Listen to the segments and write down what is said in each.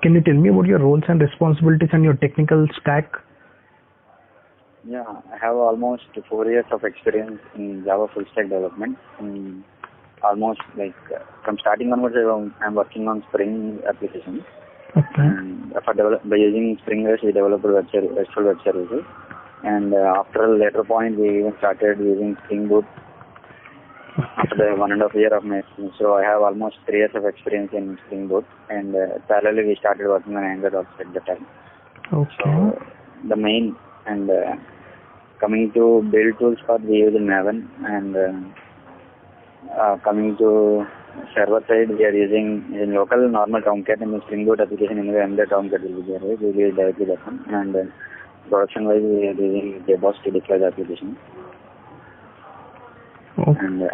Can you tell me about your roles and responsibilities and your technical stack? Yeah, I have almost 4 years of experience in Java full stack development. Almost from starting onwards, I'm working on Spring applications. Okay. And by using Spring REST, we developed RESTful web services. And after a later point, we even started using Spring Boot after the 1.5 years of my experience. So I have almost 3 years of experience in Spring Boot. And parallelly, we started working on Angular also at the time. Okay. So the main and coming to build tools part, we use Maven, and coming to server side, we are using in local normal Tomcat and the Spring Boot application. Anyway, and the Tomcat will be there. We will use directly that one. And production wise, we are using JBoss to deploy the application. Okay. And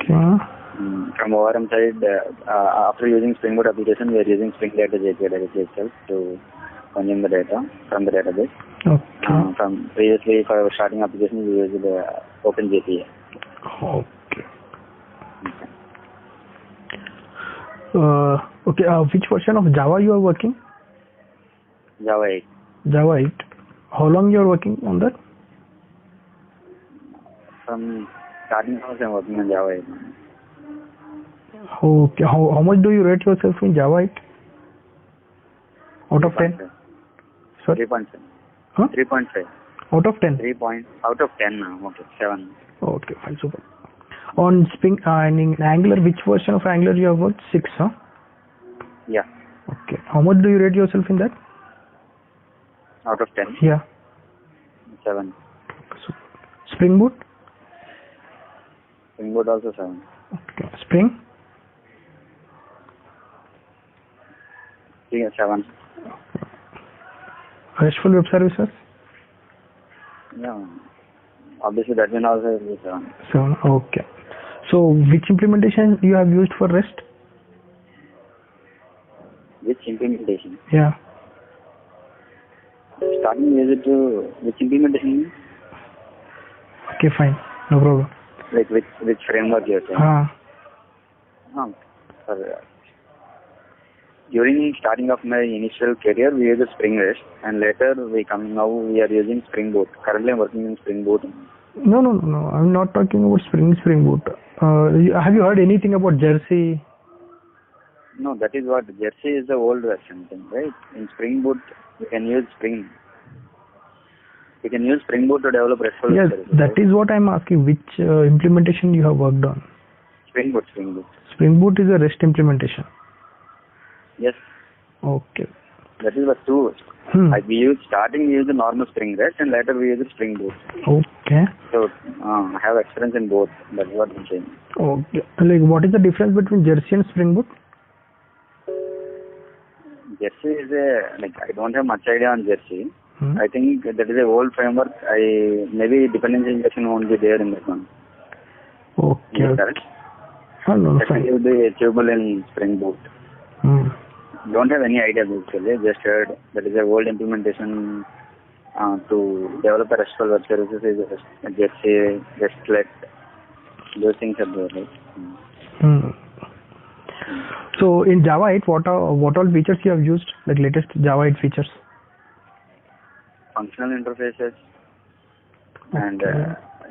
from ORM side, after using Spring Boot application, we are using Spring Data API directly itself to consume the data from the database. Okay. From previously for our starting application, we used the OpenJPA. Okay. Okay. Which version of Java you are working? Java 8. Java 8. How long you are working on that? From starting house, I'm working on Java 8. Okay. How much do you rate yourself in Java 8? Out of 10? 3.5. Sorry? 3.5. Huh? 3.5. Out of 10? Out of 10 now. Okay, 7. Okay, fine, super. On Spring in Angular, which version of Angular you have worked? 6, huh? Yeah. Okay. How much do you rate yourself in that? Out of 10? Yeah. 7. Super. Spring Boot? Spring Boot also 7. Okay. Spring? Yeah, 7. RESTful web services? Yeah. Obviously, that one also is 7. 7. Okay. So, which implementation you have used for REST? Which implementation? Yeah. Starting visit to which implementation? Okay, fine. No problem. Like which framework you're saying? During starting of my initial career, we used Spring REST, and later now we are using Spring Boot. Currently, I'm working in Spring Boot. No. I'm not talking about Spring Boot. Have you heard anything about Jersey? No, that is what Jersey is the old version thing, right? In Spring Boot, you can use Spring. You can use Spring Boot to develop RESTful Yes, services. that is what I'm asking. Which implementation you have worked on? Spring Boot. Spring Boot is a REST implementation. Yes. Okay. That is the two. We used the normal Spring REST, and later we used Spring Boot. Okay. So I have experience in both. That's what I'm saying. Okay. Like, what is the difference between Jersey and Spring Boot? Jersey is I don't have much idea on Jersey. I think that is a old framework. Maybe dependency injection won't be there in that one. Okay. Is correct? No, that fine. will be achievable in Spring Boot. Don't have any idea basically. Just heard that is a old implementation to develop a RESTful web services is Jersey, RESTlet. Those things are there, right? So in Java 8, what all features you have used? Like latest Java 8 features? Functional interfaces, and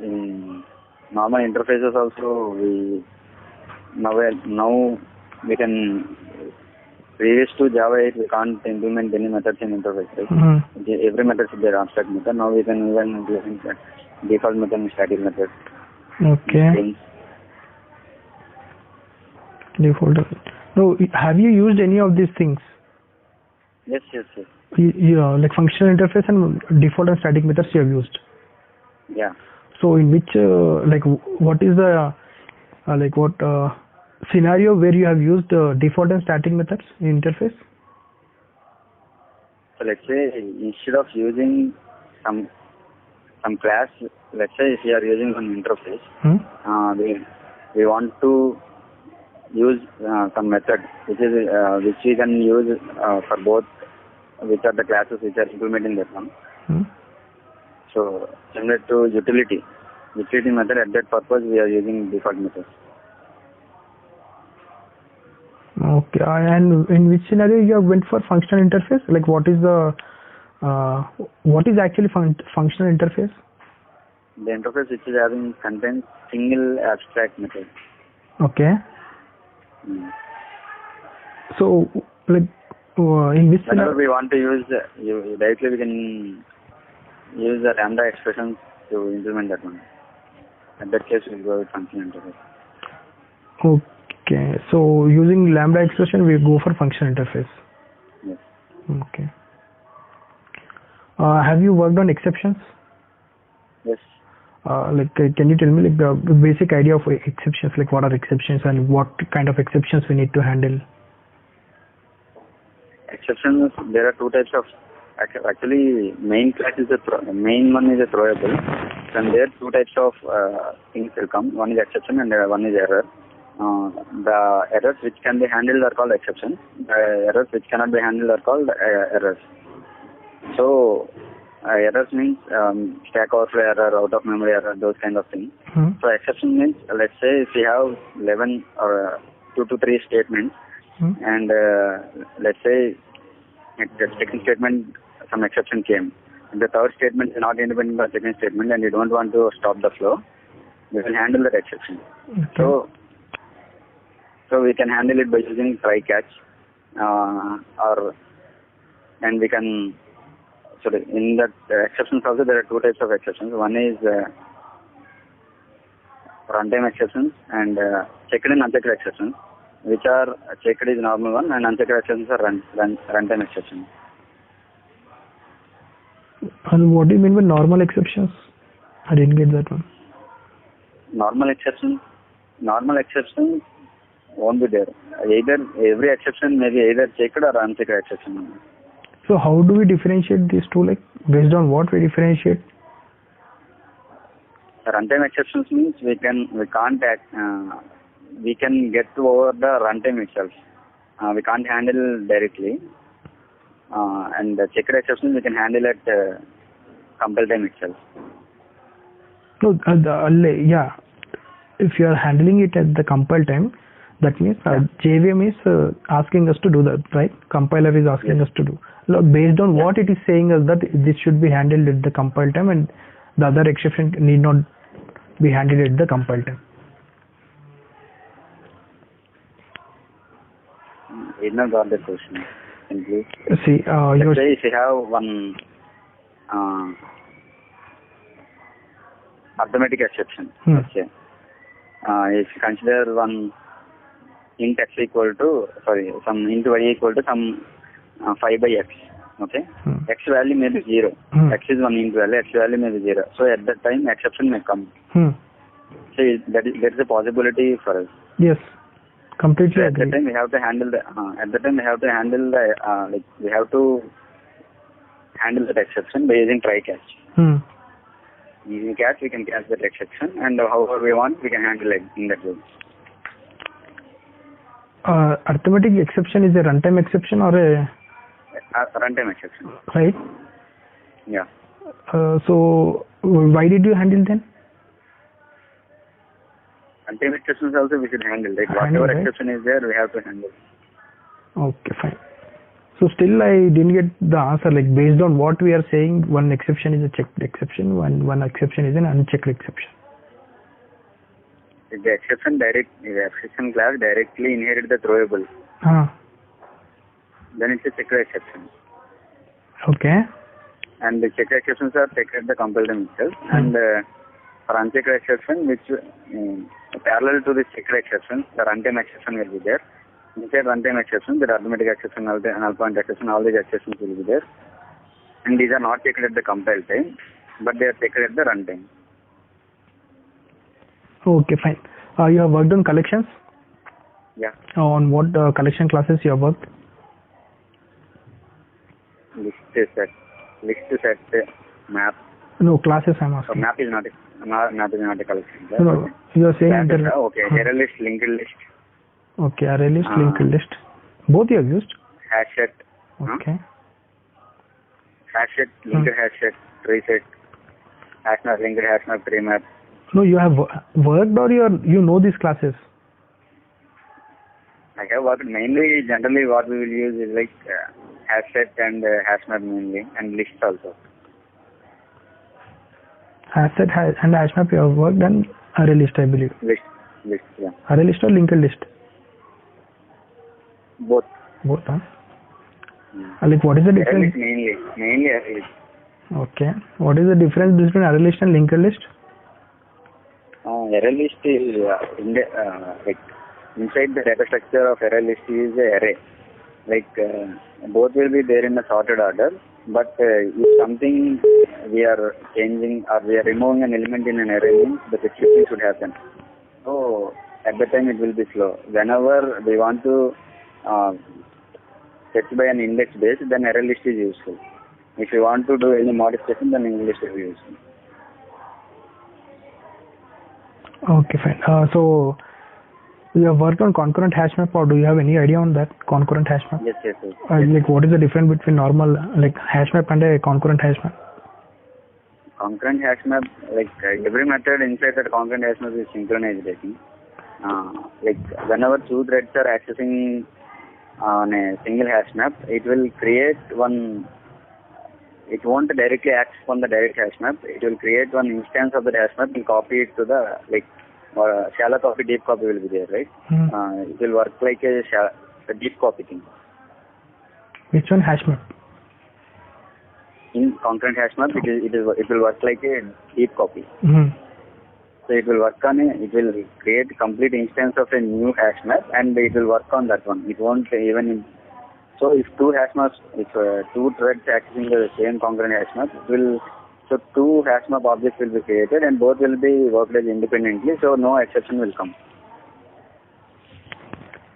in normal interfaces also now we can. Previous to Java 8, we can't implement any methods in interface, right? Every method is their abstract method. Now we can even implement default method and static method. Okay. Default. No, have you used any of these things? Yes. Yeah, like functional interface and default and static methods you have used. Yeah. So in which what is the scenario where you have used default and static methods in interface? So let's say instead of using some class, let's say if you are using an interface, we want to use some method which we can use for both, which are the classes which are implementing that one. So similar to utility method, at that purpose we are using default methods. Okay. And in which scenario you have went for functional interface? Like what is the what is actually functional interface? The interface which is having contains single abstract method. Okay. Mm. So like in which Whenever scenario? we want to use, directly we can use the lambda expressions to implement that one. In that case, we'll go with functional interface. Okay. So using lambda expression, we go for functional interface. Yes. Okay. Have you worked on exceptions? Yes. Can you tell me like the basic idea of exceptions? Like what are exceptions and what kind of exceptions we need to handle? Exceptions, there are two types of, actually main class is main one is a throwable. Then there are two types of things will come. One is exception and one is error. The errors which can be handled are called exceptions. The errors which cannot be handled are called errors. So errors means stack overflow error, out of memory error, those kind of things. So exception means, let's say if we have 11 or 2 to 3 statements, and let's say at the second statement some exception came. The third statement is not independent of the second statement and you don't want to stop the flow, we will handle that exception. So we can handle it by using try catch, and we can, in that exceptions also there are two types of exceptions. One is runtime exceptions and checked and unchecked exceptions, which are checked is normal one and unchecked exceptions are runtime exceptions. And what do you mean by normal exceptions? I didn't get that one. Normal exceptions won't be there. Either every exception may be either checked or unchecked exception. So how do we differentiate these two? Like based on what we differentiate? Runtime exceptions means we can get over the runtime itself. We can't handle directly. And the checked exceptions we can handle at compile time itself. No, yeah. If you are handling it at the compile time, that means JVM is asking us to do that, right? Compiler is asking us to do. Based on what it is saying us that this should be handled at the compile time and the other exception need not be handled at the compile time. I did not got the question. Please. See, let's say if you have one arithmetic exception, let's say, if you consider one int x equal to, some int y equal to some 5 by x, okay? X value may be 0. X is one int value, x value may be 0. So at that time, exception may come. So there is a possibility for us. Yes, completely At agree. that time we have to handle that exception by using try catch. Using catch, we can catch that exception, and however we want, we can handle it in that way. Arithmetic exception is a runtime exception or a runtime exception, right? Yeah. So why did you handle them? Runtime exceptions also we should handle. Like whatever exception is there, we have to handle. Okay, fine. So still I didn't get the answer. Like based on what we are saying, one exception is a checked exception, one exception is an unchecked exception. If the exception class directly inherit the throwable, then it's a checked exception. Okay. And the checked exceptions are checked at the compile time itself. And for unchecked exception, which parallel to the checked exception, the runtime exception will be there. Inside runtime exception, the arithmetic exception, null point exception, all these exceptions will be there. And these are not checked at the compile time, but they are checked at the runtime. Okay, fine. You have worked on collections? Yeah. On what collection classes you have worked? List set, map. No, classes I'm asking. So map is not a collection. No, you are saying okay, array list, linked list. Okay, array list, linked list. Both you have used? Hash set. Okay. Hash set, linked hash set, tree set, hash map, linked hash map, tree map. No, you have worked or you know these classes? I have worked mainly, generally what we will use is like hash set and hash map mainly, and lists also. Hash set and hash map you have worked, and array list, I believe. List, yeah. Array list or linked list? Both. Both, huh? Like what is the Array difference? list mainly array list. Okay. What is the difference between array list and linked list? Array list is like inside the data structure of array list is a array. Like both will be there in a sorted order, but if something we are changing or we are removing an element in an array, means the shifting should happen. So at that time it will be slow. Whenever we want to fetch by an index base, then array list is useful. If you want to do any modification, then linked list will be useful. Okay, fine. So you have worked on concurrent hash map, or do you have any idea on that concurrent hash map? Yes. Like what is the difference between normal like hash map and a concurrent hash map? Concurrent hash map, like every method inside that concurrent hash map is synchronized, I think. Like whenever two threads are accessing on a single hash map, it will create one. It won't directly access on the direct hash map. It will create one instance of the hash map and copy it to the like shallow copy, deep copy will be there, right? It will work like a deep copy thing. Which one hash map? In concurrent hash map, it will work like a deep copy. So it will work on it will create complete instance of a new hash map, and it will work on that one. It won't even. So if two hash maps, if two threads accessing the same concurrent hash map, so two hash map objects will be created and both will be worked as independently. So no exception will come.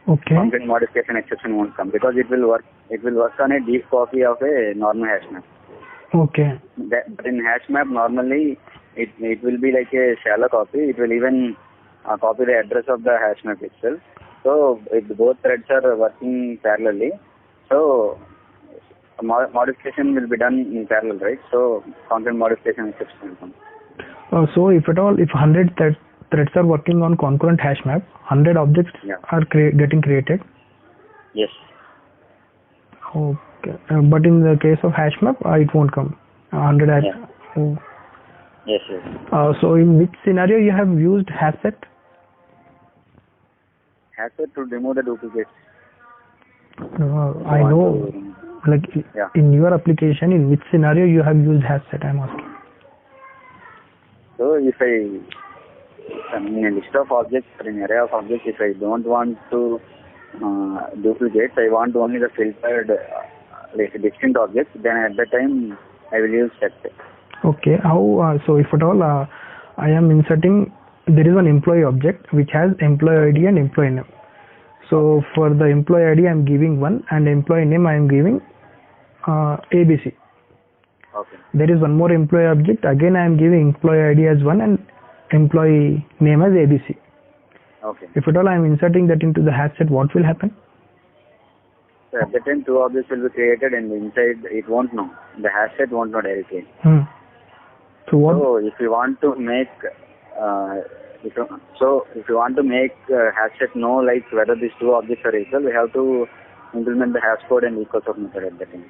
Okay. Concurrent modification exception won't come because it will work. It will work on a deep copy of a normal hash map. Okay. But in hash map normally it will be like a shallow copy. It will even copy the address of the hash map itself. So if both threads are working parallelly, so modification will be done in parallel, right? So concurrent modification exception will come. So if at all, if 100 threads are working on concurrent hash map, 100 objects are getting created? Yes. Okay. But in the case of hash map, it won't come. 100 hash. Yeah. Oh. Yes. So in which scenario you have used hash set? Hash set to remove the duplicates. I know. Like in your application, in which scenario you have used hash set, I'm asking. So if in a list of objects or an array of objects, if I don't want to duplicate, I want only the filtered like distinct objects, then at that time I will use set. Okay. How? So if at all I am inserting, there is an employee object which has employee ID and employee name. So for the employee ID I am giving 1 and employee name I am giving ABC. Okay. There is one more employee object, again I am giving employee ID as 1 and employee name as ABC. Okay. If at all I am inserting that into the hash set, what will happen? So at that time two objects will be created and inside it won't know. The hash set won't know directly. So what? So if you want to make if you want to make hash set know like whether these two objects are equal, we have to implement the hash code and equals of method at that time.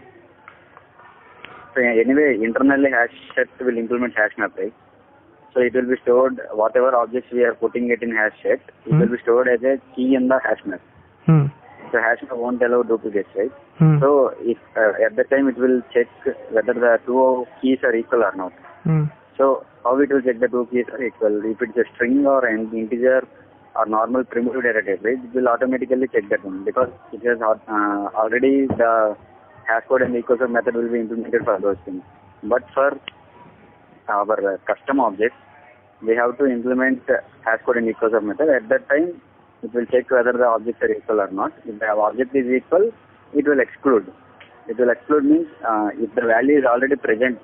So anyway, internally hash set will implement hash map, right? So it will be stored, whatever objects we are putting it in hash set, it will be stored as a key in the hash map. So hash map won't allow duplicates, right? So if at that time it will check whether the two keys are equal or not. So how it will check the two keys are equal? If it's a string or an integer or normal primitive data type, right, it will automatically check that one because it has already the hash code and equals of method will be implemented for those things. But for our custom objects, we have to implement hash code and equals of method. At that time, it will check whether the objects are equal or not. If the object is equal, it will exclude. It will exclude means if the value is already present.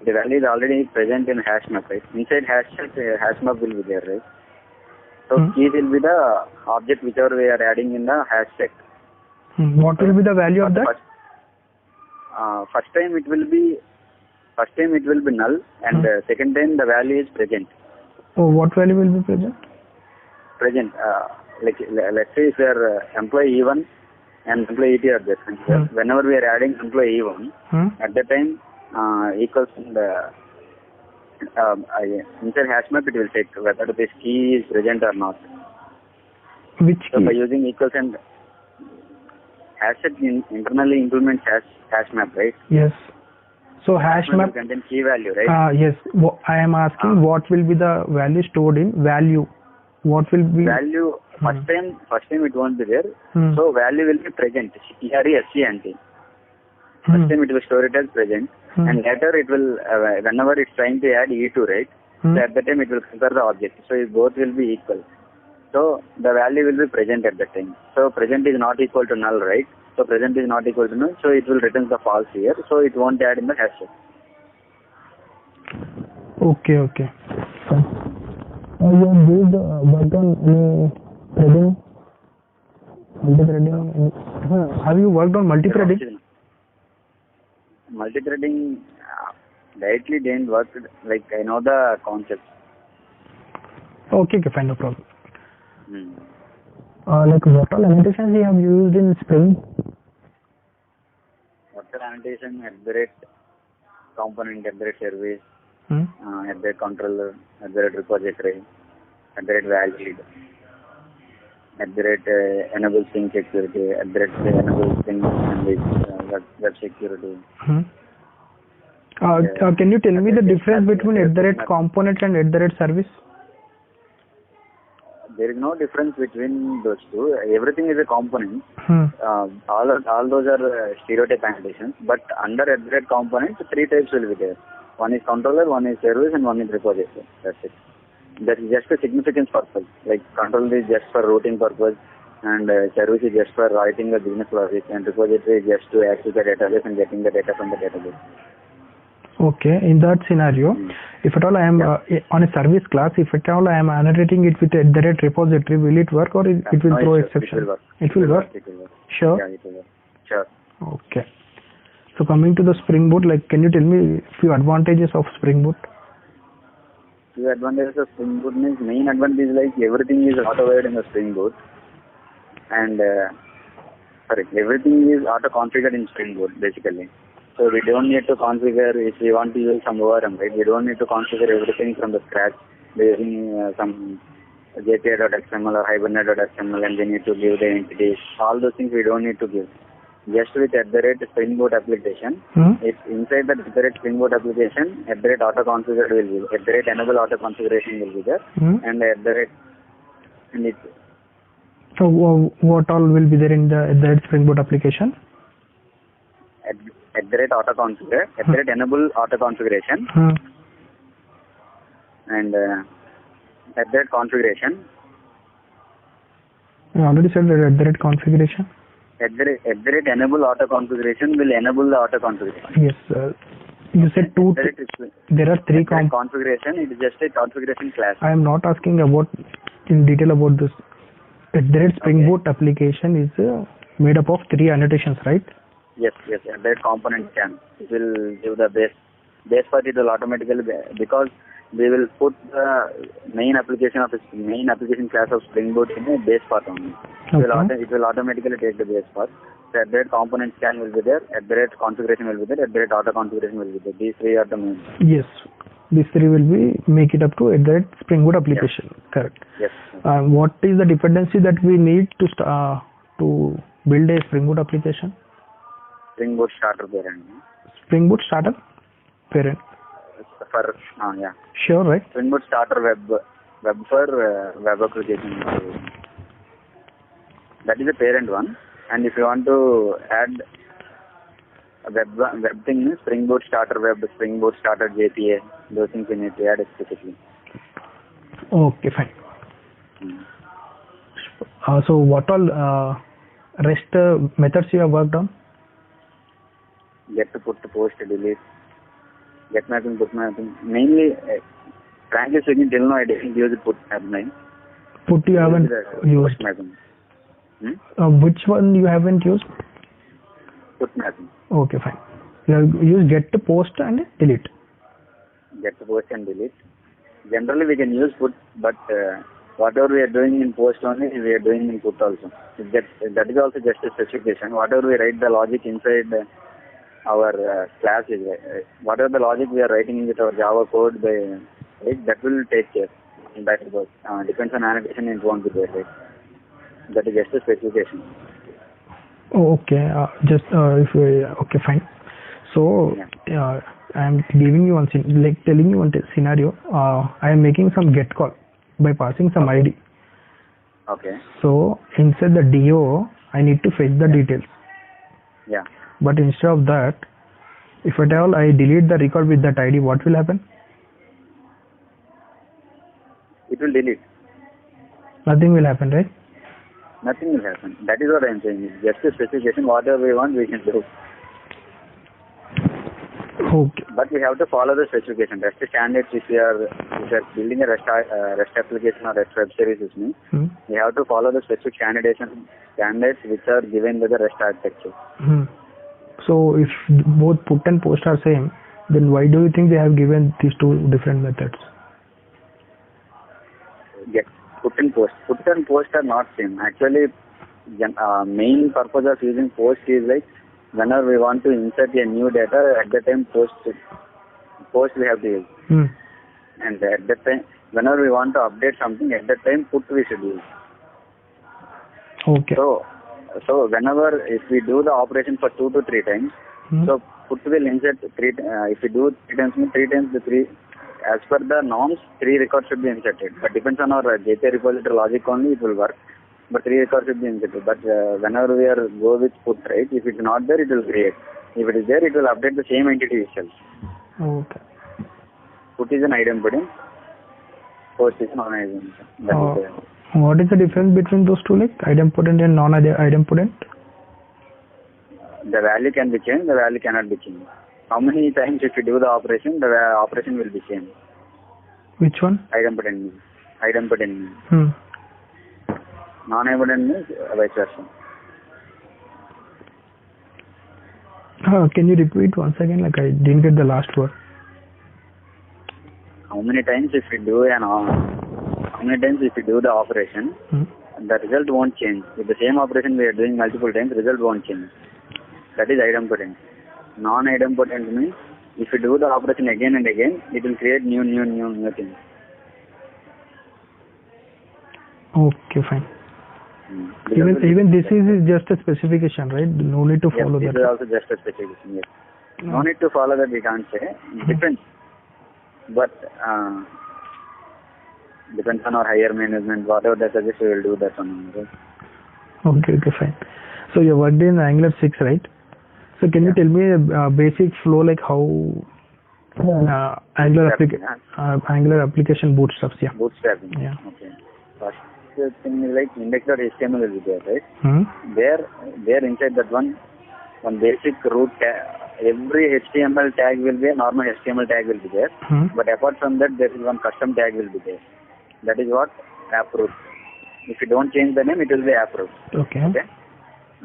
The value is already present in hash map, right? Inside hash map will be there, right? So keys will be the object whichever we are adding in the hash set. What will be the value of that? First time it will be null, and second time the value is present. Oh, what value will be present? Present. like let's say if your employee E1 and employee E2 are there, whenever we are adding employee E1, at that time equals in the inside hash map it will check whether this key is present or not. Which So key? by using equals and hash set internally implements hash map, right? Yes. So hash map will contain key value, right? yes. I am asking what will be the value stored in value? What will be value? First time it won't be there. So value will be present. CRESC. First time it will store it as present, and later it will whenever it's trying to add E2, right? So at that time it will consider the object. So both will be equal. So the value will be present at that time. So present is not equal to null, right? So present is not equal to null. So it will return the false here. So it won't add in the hash set. Okay. Fine. You have used worked on any threading, multi-threading. Have you worked on multi-threading? Multi-threading directly didn't work. Like I know the concept. Okay, fine, no problem. Like what all annotations you have used in Spring? What are annotation? Component, service, controller, repository, valid, enable string security, enable string web security. Can you tell me the difference between @component and @service? There is no difference between those two. Everything is a component. All those are stereotype annotations. But under @component, 3 types will be there. One is controller, one is service, and one is repository. That's it. That is just a significance purpose. Like controller is just for routing purpose, and service is just for writing the business logic, and repository is just to access the database and getting the data from the database. Okay, in that scenario, if at all I am on a service class, if at all I am annotating it with @repository, will it work or it will throw exception? It will work. Sure. Yeah, it will work. Sure. Okay. So coming to the Spring Boot, like can you tell me few advantages of Spring Boot? Few advantages of Spring Boot means main advantage is like everything is auto-wired in the Spring Boot, and everything is auto-configured in Spring Boot basically. So we don't need to configure if we want to use some ORM, right? We don't need to configure everything from the scratch using some JPA.xml or Hibernate.xml, and we need to give the entities. All those things we don't need to give. Just with @Spring Boot application, if inside the @Spring Boot application, @auto-configured will be, @enable auto-configuration will be there, and and it. So what all will be there in the Spring Boot application? @auto-configure, @enable auto-configuration, and @configuration. You already said that @configuration. @enable auto-configuration will enable the auto-configuration. Yes, you said two. There are 3 configuration. It is just a configuration class. I am not asking about in detail about this. Spring Boot application is made up of 3 annotations, right? Yes. Component can. It will give the base part. It will automatically, because they will put the main application class of Spring Boot in a base part only. Okay. It will automatically take the base part. So component scan will be there. Configuration will be there. Auto configuration will be there. These 3 are the main. Yes. These 3 will be make it up to Spring Boot application. Yes. Correct. Yes. What is the dependency that we need to build a Spring Boot application? Spring Boot starter parent. Spring Boot starter parent. Yeah. Sure, right? Spring Boot starter web for web application. That is the parent one. And if you want to add a web thing, Spring Boot starter web, Spring Boot starter JPA, those things you need to add specifically. Okay, fine. So what all REST methods you have worked on? Get to put to post to delete, get mapping, put mapping. Mainly, frankly speaking, till now I didn't use put mapping. Put you haven't used. Mapping. Which one you haven't used? Put mapping. Okay, fine. You have used get to post and delete. Get to post and delete. Generally we can use put, but whatever we are doing in post only, we are doing in put also. That is also just a specification. Whatever we write the logic inside our class is whatever the logic we are writing with our Java code, right, that will take care. That is what depends on annotation. It won't be there. Right? That is just a specification. Oh, okay. Okay, fine. So I am giving you telling you one scenario. I am making some get call by passing some ID. Okay. So inside the DO, I need to fetch the details. Yeah. But instead of that, if at all I delete the record with that ID, what will happen? It will delete. Nothing will happen, right? Nothing will happen. That is what I am saying. It's just a specification. Whatever we want, we can do. Okay. But we have to follow the specification. REST standards. If you are building a REST application or REST web services, we have to follow the specific standards which are given by the REST architecture. So if both put and post are same, then why do you think they have given these two different methods? Yes, put and post. Put and post are not same. Actually, main purpose of using post is like whenever we want to insert a new data, at that time post we have to use. And at that time, whenever we want to update something, at that time put we should use. Okay. So whenever if we do the operation for 2 to 3 times, so put will insert 3. If we do 3 times, means 3 times the 3. As per the norms, 3 records should be inserted. But depends on our JPA repository logic only, it will work. But 3 records should be inserted. But whenever we are go with put, right, if it's not there, it will create. If it is there, it will update the same entity itself. Okay. Put is an idempotent. Post is non-idempotent. What is the difference between those two, like idempotent and non-idempotent? The value can be changed, the value cannot be changed. How many times if you do the operation, the operation will be changed. Which one? Idempotent means. Non-idempotent means vice versa. Can you repeat once again? Like I didn't get the last word. How many times if you do the operation, the result won't change. With the same operation we are doing multiple times, the result won't change. That is idempotent. Non-idempotent means if you do the operation again and again, it will create new things. Okay, fine. Even this is just a specification, right? No need to follow that. This is also just a specification. Yes. No need to follow that. We can't say. Depends. But depends on our higher management. Whatever they suggest, we will do that one. Right? Okay, fine. So you worked in Angular 6, right? So can you tell me a basic flow, like how Angular application bootstraps? Yeah. Bootstrapping. Yeah. Okay. First thing is like index.html will be there, right? There inside that one basic root tag. Every HTML tag will be a normal HTML tag will be there. But apart from that, there is one custom tag will be there. That is what AppRoot. If you don't change the name, it will be AppRoot. Okay.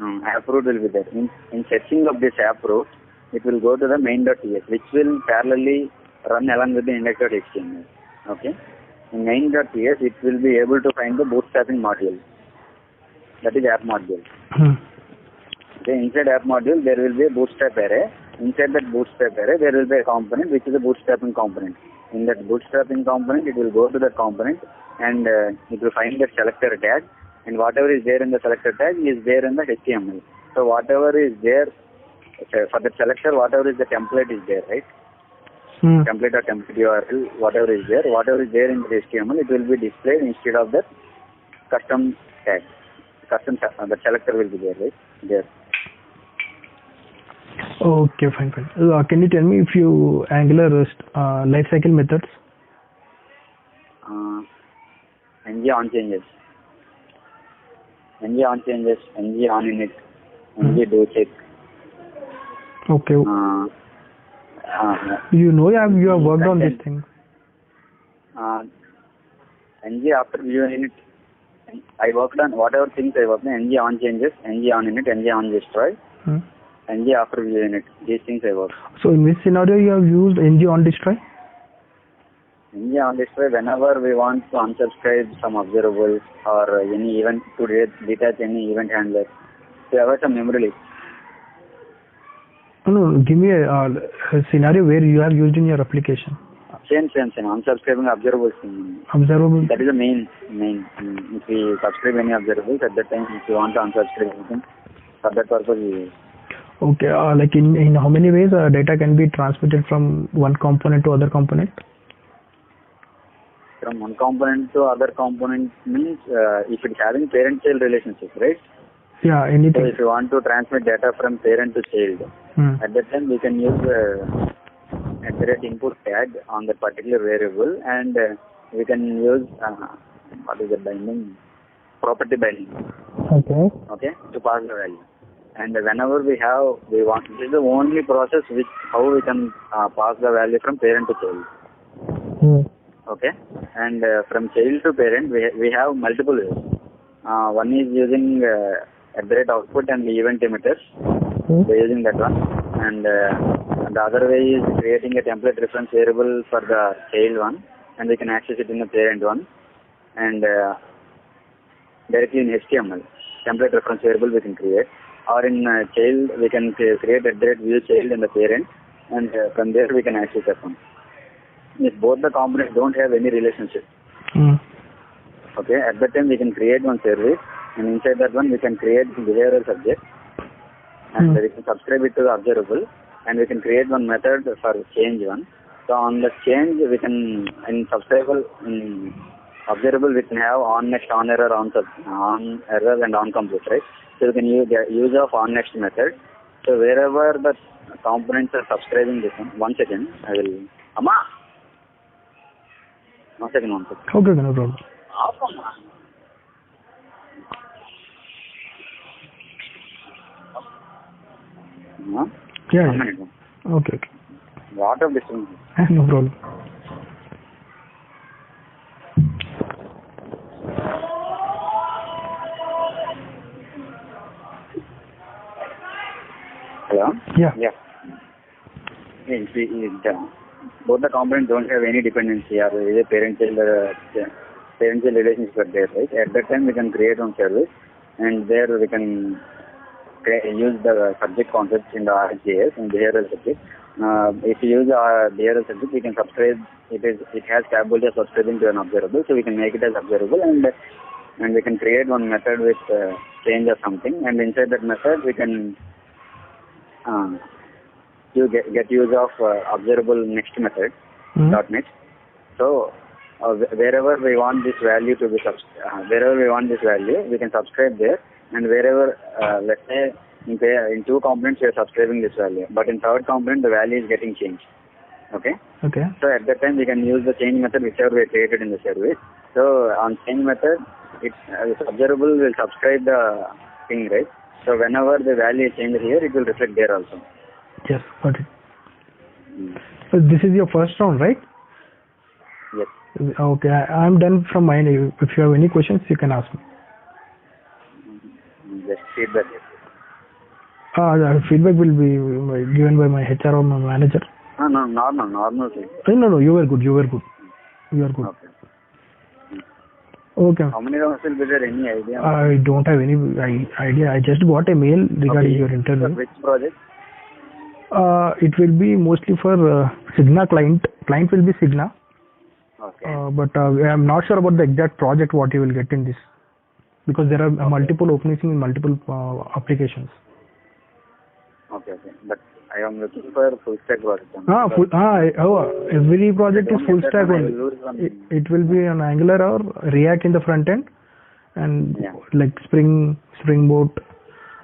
AppRoot will be there. In searching of this AppRoot, it will go to the main.ts, which will parallelly run along with the index.html. Okay. In main.ts, it will be able to find the bootstrapping module. That is app module. Okay. Inside app module, there will be a bootstrap array. Inside that bootstrap array, there will be a component which is a bootstrapping component. In that bootstrapping component, it will go to that component and it will find the selector tag. And whatever is there in the selector tag is there in the HTML. So whatever is there for the selector, whatever is the template is there, right? Template or template URL, whatever is there in the HTML, it will be displayed instead of the custom tag. The selector will be there, right? There. Okay, fine. Can you tell me a few Angular lifecycle methods? ng on changes, ng on init, ng do check. Okay. You have worked on this thing. ng after view init. I worked on whatever things I worked on. ng on changes, ng on init, ng on destroy. ng after view init. These things I work. So in which scenario you have used ng on destroy? In the on this way, whenever we want to unsubscribe some observables or any event to detach any event handler, we have some memory leak. No, give me a scenario where you have used in your application. Same. Unsubscribing observables. Observable. That is the main. If we subscribe any observables, at that time, if you want to unsubscribe anything, for that purpose we use. Okay, like in how many ways data can be transmitted from one component to other component? From one component to other component means if it's having parent-child relationship, right? Yeah, anything. So if you want to transmit data from parent to child, at that time we can use accurate input tag on that particular variable, and we can use what is the binding? Property binding. Okay, to pass the value. And whenever we want, this is the only process how we can pass the value from parent to child. Okay, and from child to parent, we have multiple ways. One is using output and the event emitters. We're using that one, and the other way is creating a template reference variable for the child one, and we can access it in the parent one, and directly in HTML template reference variable we can create. Or in child, we can create view child in the parent, and from there we can access that one. If both the components don't have any relationship, okay, at that time we can create one service, and inside that one we can create behavioral subject, and we can subscribe it to the observable, and we can create one method for change one. So on the change, we can in observable we can have on next, on error, on error, and on complete, right? So you can use the use of on next method. So wherever the components are subscribing this one. One second, I will. Amma. One second. Okay, no problem. Yeah. Okay. Lot of distance. No problem. Hello? Yeah. Both the components don't have any dependency or either parent-child relationship are there, right? At that time, we can create one service, and there we can use the subject concepts in the RxJS and behavioral subject. If you use behavioral subject, we can subscribe. It has capability of subscribing to an observable, so we can make it as observable, and we can create one method with change or something, and inside that method we can you get use of observable next method dot next. So wherever we want this value to be we can subscribe there, and wherever let's say in two components we are subscribing this value, but in third component the value is getting changed. Okay. So at that time we can use the change method whichever we created in the service. So on change method, this observable will subscribe the thing, right? So whenever the value is changed here, it will reflect there also. Yes, got it. So this is your first round, right? Yes. Okay, I'm done from my end. If you have any questions, you can ask me. Just feedback. The feedback will be given by my HR or my manager. No, normal thing. No, you were good. Okay. How many rounds will be there? Any idea? I don't have any idea. I just got a mail regarding your interview. For which project? It will be mostly for Cigna client. Client will be Cigna. Okay. But I'm not sure about the exact project what you will get in this, because there are multiple openings in multiple applications. Okay. But I am looking for full stack project. Every project is full stack only. It will be on Angular or React in the front end, and like Springboot,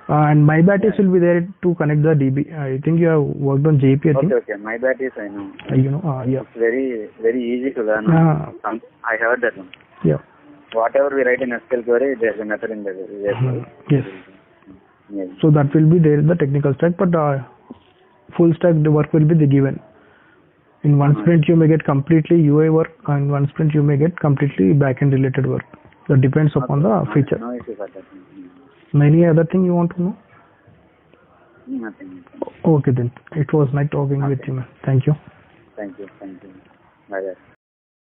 and MyBatis will be there to connect the DB. I think you have worked on JP. I think. Okay. MyBatis, I know. Yeah. It's very, very easy to learn. I heard that one. Yeah. Whatever we write in SQL query, there's a method in there. Yes. So that will be there in the technical stack, but full stack the work will be given. In one sprint you may get completely UI work, and one sprint you may get completely back-end related work. That depends upon the feature. No issue for that. Any other thing you want to know? Nothing. Okay then. It was nice talking with you, man. Thank you. Thank you. Bye.